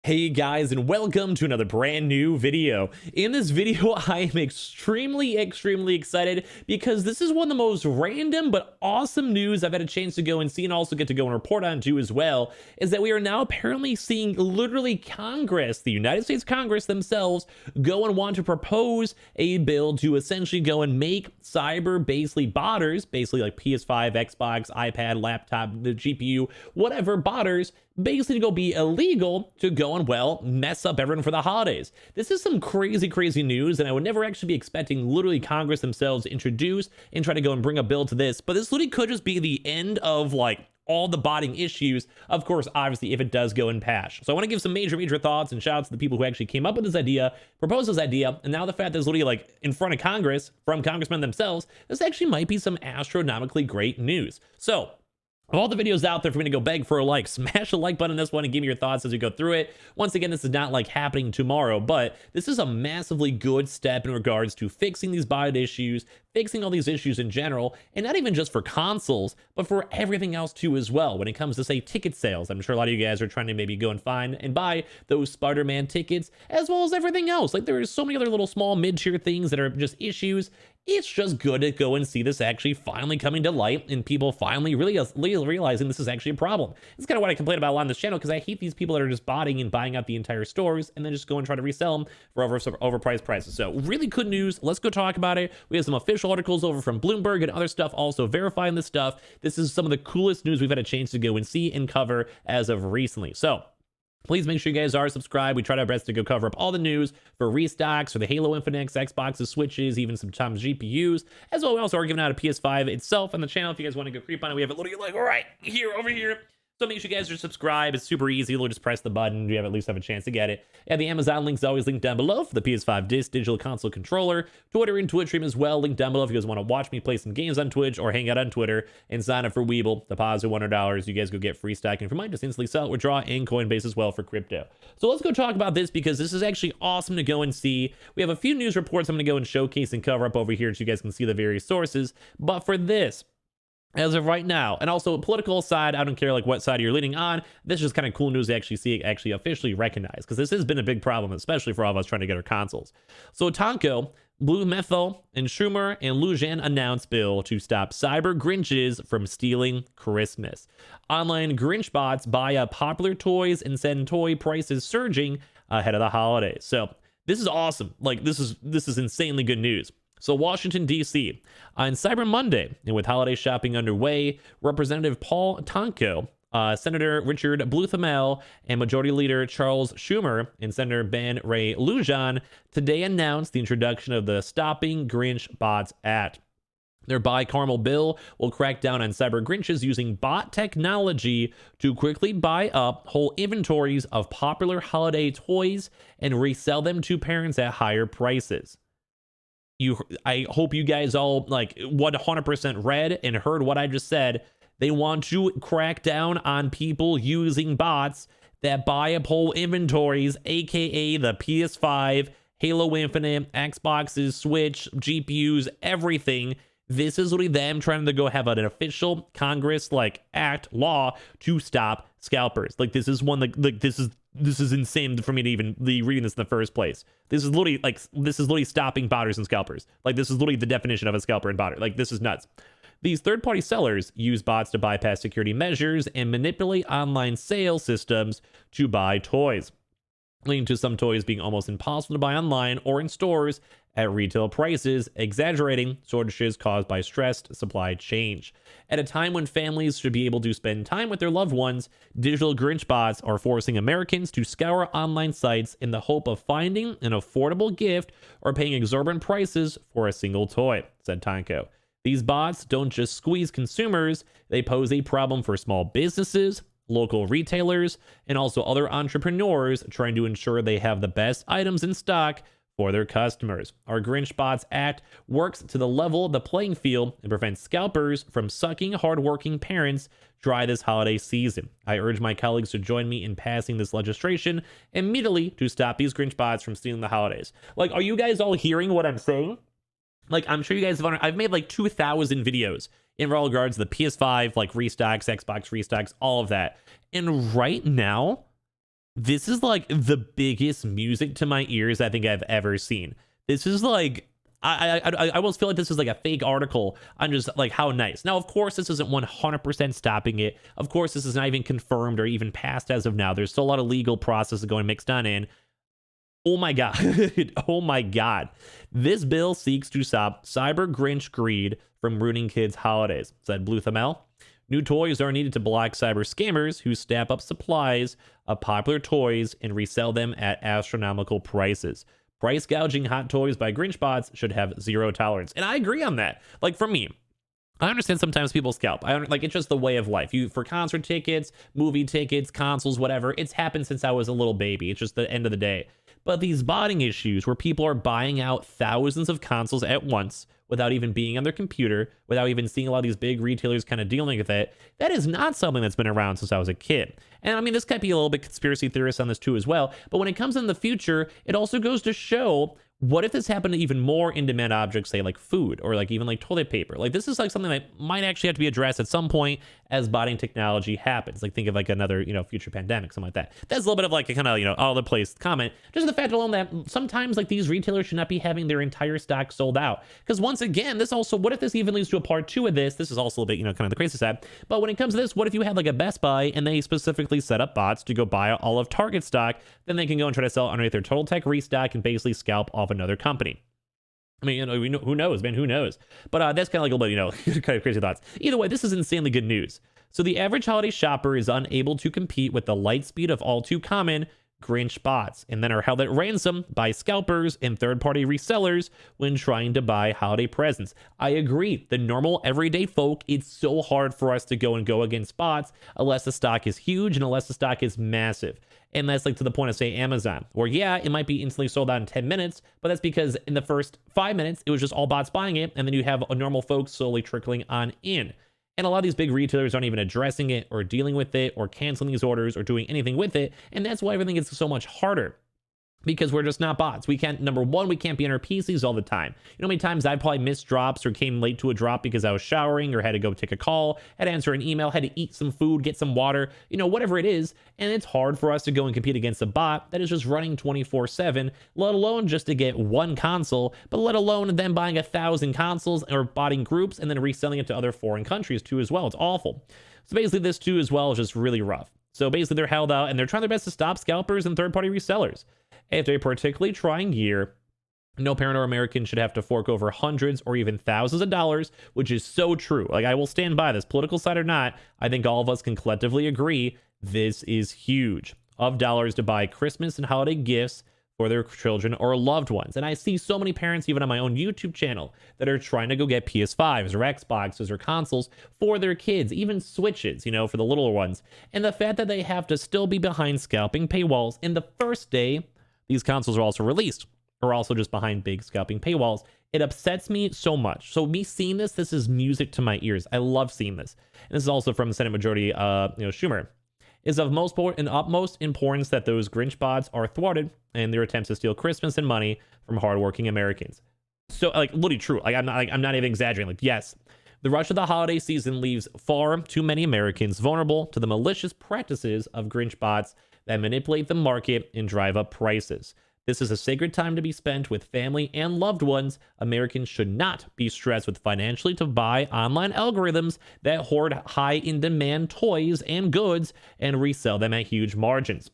Hey guys, and welcome to another brand new video. In this video, I am extremely excited because this is one of the most random but awesome news I've had a chance to go and see and also get to go and report on too as well, is that we are now apparently seeing literally Congress, the United States Congress themselves, go and want to propose a bill to essentially go and make cyber botters, basically like PS5, Xbox, iPad, laptop, the GPU, whatever botters, basically to go be illegal to go and, well, mess up everyone for the holidays. This is some crazy news, and I would never actually be expecting literally Congress themselves to introduce and try to go and bring a bill to this, but this literally could just be the end of like all the botting issues, of course, obviously, if it does go and pass. So I want to give some major thoughts and shout outs to the people who actually came up with this idea, proposed this idea, and now the fact that it's literally like in front of Congress from congressmen themselves, this actually might be some astronomically great news. So of all the videos out there for me to go beg for a like, smash the like button on this one and give me your thoughts as we go through it. Once again, this is not like happening tomorrow, but this is a massively good step in regards to fixing these bot issues, fixing all these issues in general, and not even just for consoles, but for everything else too as well. When it comes to, say, ticket sales, I'm sure a lot of you guys are trying to maybe go and find and buy those Spider-Man tickets, as well as everything else. Like, there are so many other little small mid-tier things that are just issues. It's just good to go and see this actually finally coming to light and people finally really realizing this is actually a problem. It's kind of what I complain about a lot on this channel, because I hate these people that are just botting and buying out the entire stores and then just go and try to resell them for overpriced prices. So really good news. Let's go talk about it. We have some official articles over from Bloomberg and other stuff also verifying this stuff. This is some of the coolest news we've had a chance to go and see and cover as of recently. So please make sure you guys are subscribed. We try our best to go cover up all the news for restocks, for the Halo Infinite, Xboxes, Switches, even sometimes GPUs, as well. We also are giving out a PS5 itself on the channel. If you guys want to go creep on it, we have it literally like right here, over here. So make sure you guys are subscribed. It's super easy. You'll just press the button. You have at least have a chance to get it. And the Amazon link's always linked down below for the PS5 Digital Console Controller. Twitter and Twitch stream as well, linked down below if you guys want to watch me play some games on Twitch or hang out on Twitter and sign up for Weeble. Deposit $100. You guys go get free stacking. If you might just instantly sell it, withdraw, and Coinbase as well for crypto. So let's go talk about this because this is actually awesome to go and see. We have a few news reports I'm going to go and showcase and cover up over here so you guys can see the various sources. But for this, as of right now, and also political side, I don't care like what side you're leaning on. This is just kind of cool news to actually see it actually officially recognized, because this has been a big problem, especially for all of us trying to get our consoles. So Tonko, Blue Methyl, and Schumer and Lujan announced bill to stop cyber Grinches from stealing Christmas. Online Grinch bots buy up popular toys and send toy prices surging ahead of the holidays. So this is awesome. Like this is insanely good news. So Washington, D.C. on Cyber Monday, and with holiday shopping underway, Representative Paul Tonko, Senator Richard Blumenthal, and Majority Leader Charles Schumer and Senator Ben Ray Lujan today announced the introduction of the Stopping Grinch Bots Act. Their bicameral bill will crack down on cyber Grinches using bot technology to quickly buy up whole inventories of popular holiday toys and resell them to parents at higher prices. I hope you guys all like 100% read and heard what I just said. They want to crack down on people using bots that buy up whole inventories, aka the PS5, Halo Infinite, Xboxes, Switch, GPUs, everything. This is literally them trying to go have an official Congress like act law to stop scalpers. Like this is one like this is insane for me to even be reading this in the first place. This is literally stopping botters and scalpers. Like this is literally the definition of a scalper and botter. Like this is nuts. These third-party sellers use bots to bypass security measures and manipulate online sales systems to buy toys, leading to some toys being almost impossible to buy online or in stores at retail prices, exaggerating shortages caused by stressed supply chain. At a time when families should be able to spend time with their loved ones, digital Grinch bots are forcing Americans to scour online sites in the hope of finding an affordable gift or paying exorbitant prices for a single toy, said Tonko. These bots don't just squeeze consumers, they pose a problem for small businesses, local retailers, and also other entrepreneurs trying to ensure they have the best items in stock for their customers. Our Grinch Bots Act works to the level the playing field and prevents scalpers from sucking hardworking parents dry this holiday season. I urge my colleagues to join me in passing this legislation immediately to stop these Grinch bots from stealing the holidays. Like, are you guys all hearing what I'm saying? Like, I'm sure you guys have, I've made like 2,000 videos in regards to the PS5, like restocks, Xbox restocks, all of that. And right now, This is like the biggest music to my ears I think I've ever seen. This is like I almost feel like this is like a fake article on just like how nice. Now, of course, this isn't 100% stopping it. Of course, this is not even confirmed or even passed as of now. There's still a lot of legal process going mixed on in. Oh my God. Oh my God. This bill seeks to stop cyber Grinch greed from ruining kids' holidays, said Blue Thamel. New toys are needed to block cyber scammers who snap up supplies of popular toys and resell them at astronomical prices. Price gouging hot toys by Grinch bots should have zero tolerance. And I agree on that. Like for me, I understand sometimes people scalp. I don't like it's just the way of life. You for concert tickets, movie tickets, consoles, whatever. It's happened since I was a little baby. It's just the end of the day. But these botting issues where people are buying out thousands of consoles at once without even being on their computer, without even seeing a lot of these big retailers kind of dealing with it, that is not something that's been around since I was a kid. And I mean, this might be a little bit conspiracy theorist on this too as well, but when it comes in the future, it also goes to show, what if this happened to even more in-demand objects, say like food or like even like toilet paper? Like this is like something that might actually have to be addressed at some point as botting technology happens. Like think of like another, future pandemic, something like that. That's a little bit of like a kind of, all over the place comment. Just the fact alone that sometimes like these retailers should not be having their entire stock sold out. Because once again, this also, what if this even leads to a part 2 of this? This is also a bit, kind of the crazy side. But when it comes to this, what if you had like a Best Buy and they specifically set up bots to go buy all of Target stock, then they can go and try to sell underneath their Total Tech restock and basically scalp off another company. I mean, who knows, man? Who knows? But that's kind of like a little bit, kind of crazy thoughts. Either way, this is insanely good news. So the average holiday shopper is unable to compete with the light speed of all too common Grinch bots, and then are held at ransom by scalpers and third-party resellers when trying to buy holiday presents. I agree. The normal everyday folk, it's so hard for us to go against bots unless the stock is huge and unless the stock is massive. And that's like to the point of, say, Amazon, where yeah, it might be instantly sold out in 10 minutes, but that's because in the first 5 minutes, it was just all bots buying it, and then you have a normal folks slowly trickling on in. And a lot of these big retailers aren't even addressing it or dealing with it or canceling these orders or doing anything with it. And that's why everything gets so much harder. Because we're just not bots. We can't, number one, we can't be on our PCs all the time. You know how many times I probably missed drops or came late to a drop because I was showering or had to go take a call, had to answer an email, had to eat some food, get some water, whatever it is. And it's hard for us to go and compete against a bot that is just running 24/7, let alone just to get one console, but let alone them buying 1,000 consoles or botting groups and then reselling it to other foreign countries too as well. It's awful. So basically this too as well is just really rough. So basically they're held out and they're trying their best to stop scalpers and third-party resellers. After a particularly trying year, no parent or American should have to fork over hundreds or even thousands of dollars, which is so true. Like, I will stand by this, political side or not. I think all of us can collectively agree this is huge, of dollars to buy Christmas and holiday gifts for their children or loved ones. And I see so many parents, even on my own YouTube channel, that are trying to go get PS5s or Xboxes or consoles for their kids, even Switches, for the littler ones. And the fact that they have to still be behind scalping paywalls in the first day these consoles are also released, or also just behind big scalping paywalls, it upsets me so much. So me seeing this is music to my ears. I love seeing this. And this is also from the Senate Majority, Schumer. Is of most and utmost importance that those Grinch bots are thwarted in their attempts to steal Christmas and money from hardworking Americans. So, like, literally true. Like, I'm not even exaggerating. Like, yes, the rush of the holiday season leaves far too many Americans vulnerable to the malicious practices of Grinch bots that manipulate the market and drive up prices. This is a sacred time to be spent with family and loved ones. Americans should not be stressed with financially to buy online algorithms that hoard high in demand toys and goods and resell them at huge margins.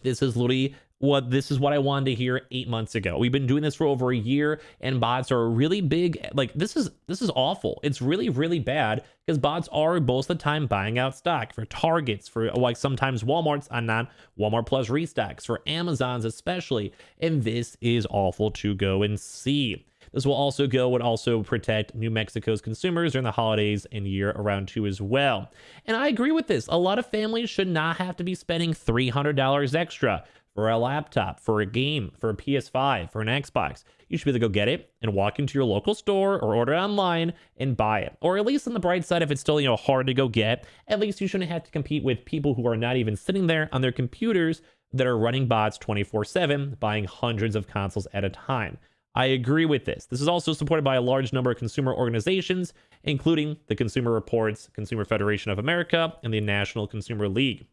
This is literally what I wanted to hear 8 months ago. We've been doing this for over a year, and bots are really big. Like, this is awful. It's really, really bad because bots are most of the time buying out stock for Targets, for like sometimes Walmart's on non-Walmart Plus restocks, for Amazon's especially. And this is awful to go and see. This would also protect New Mexico's consumers during the holidays and year around too as well. And I agree with this. A lot of families should not have to be spending $300 extra for a laptop, for a game, for a PS5, for an Xbox. You should be able to go get it and walk into your local store or order online and buy it. Or at least on the bright side, if it's still, hard to go get, at least you shouldn't have to compete with people who are not even sitting there on their computers that are running bots 24/7, buying hundreds of consoles at a time. I agree with this. This is also supported by a large number of consumer organizations, including the Consumer Reports, Consumer Federation of America, and the National Consumer League.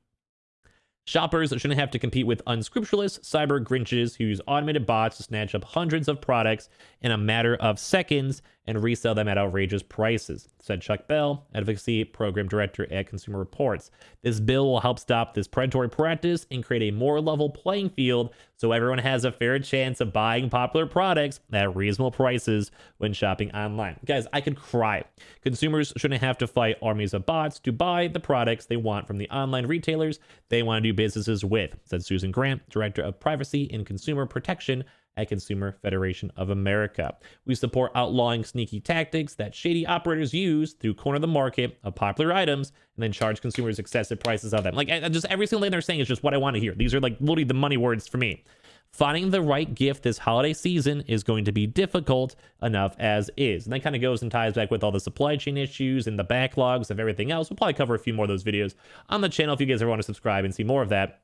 Shoppers shouldn't have to compete with unscrupulous cyber Grinches who use automated bots to snatch up hundreds of products in a matter of seconds and resell them at outrageous prices, said Chuck Bell, Advocacy Program Director at Consumer Reports. This bill will help stop this predatory practice and create a more level playing field so everyone has a fair chance of buying popular products at reasonable prices when shopping online. Guys, I could cry. Consumers shouldn't have to fight armies of bots to buy the products they want from the online retailers they want to do businesses with, said Susan Grant, Director of Privacy and Consumer Protection at Consumer Federation of America. We support outlawing sneaky tactics that shady operators use to corner the market of popular items and then charge consumers excessive prices of them. Like, just every single thing they're saying is just what I want to hear. These are like literally the money words for me. Finding the right gift this holiday season is going to be difficult enough as is. And that kind of goes and ties back with all the supply chain issues and the backlogs of everything else. We'll probably cover a few more of those videos on the channel if you guys ever want to subscribe and see more of that.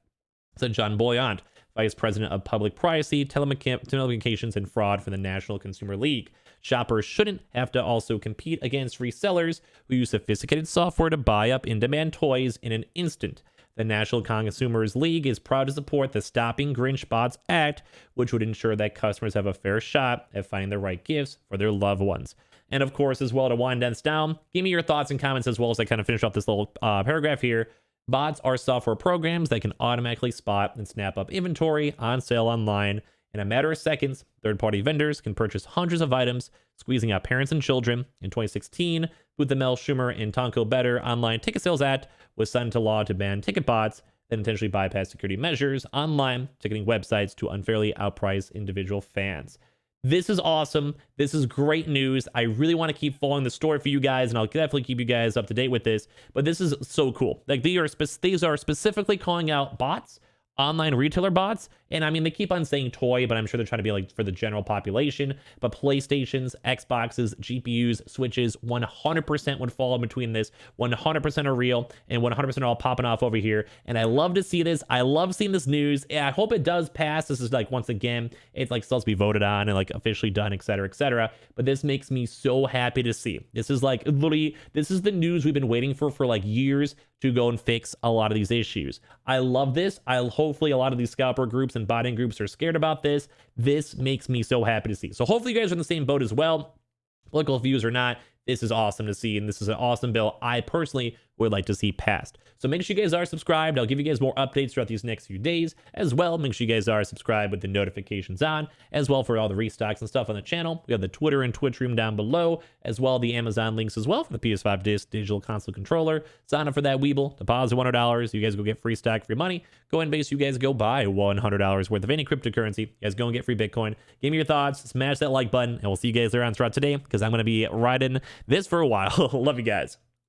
Said John Boyant, Vice President of Public Privacy, Telecommunications, and Fraud for the National Consumer League. Shoppers shouldn't have to also compete against resellers who use sophisticated software to buy up in-demand toys in an instant. The National Consumers League is proud to support the Stopping Grinch Bots Act, which would ensure that customers have a fair shot at finding the right gifts for their loved ones. And of course, as well, to wind us down, give me your thoughts and comments as well as I kind of finish off this little paragraph here. Bots are software programs that can automatically spot and snap up inventory on sale online in a matter of seconds. Third-party vendors can purchase hundreds of items, squeezing out parents and children. In 2016, Booth the Mel Schumer and Tonko Better Online Ticket Sales Act was signed into law to ban ticket bots that intentionally bypass security measures online ticketing websites to unfairly outprice individual fans. This is awesome. This is great news. I really want to keep following the story for you guys, and I'll definitely keep you guys up to date with this. But this is so cool. Like, these are specifically calling out bots, online retailer bots, and I mean, they keep on saying toy, but I'm sure they're trying to be like for the general population. But PlayStations, Xboxes, GPUs, Switches, 100% would fall in between this. 100% are real, and 100% are all popping off over here. And I love to see this. I love seeing this news. I hope it does pass. This is like, once again, it's like still to be voted on and like officially done, etc., etc. But this makes me so happy to see. This is like literally, this is the news we've been waiting for like years to go and fix a lot of these issues. I love this. Hopefully a lot of these scalper groups and botting groups are scared about this. This makes me so happy to see. So hopefully you guys are in the same boat as well. Political views or not, this is awesome to see, and this is an awesome bill I personally would like to see passed. So make sure you guys are subscribed. I'll give you guys more updates throughout these next few days as well. Make sure you guys are subscribed with the notifications on as well for all the restocks and stuff on the channel. We have the Twitter and Twitch room down below, as well the Amazon links as well for the PS5 Digital Console Controller. Sign up for that Weeble, deposit $100. You guys go get free stock for your money. Go ahead and base you guys go buy $100 worth of any cryptocurrency. You guys go and get free Bitcoin. Give me your thoughts, smash that like button, and we'll see you guys there on throughout today because I'm going to be riding this for a while. Love you guys.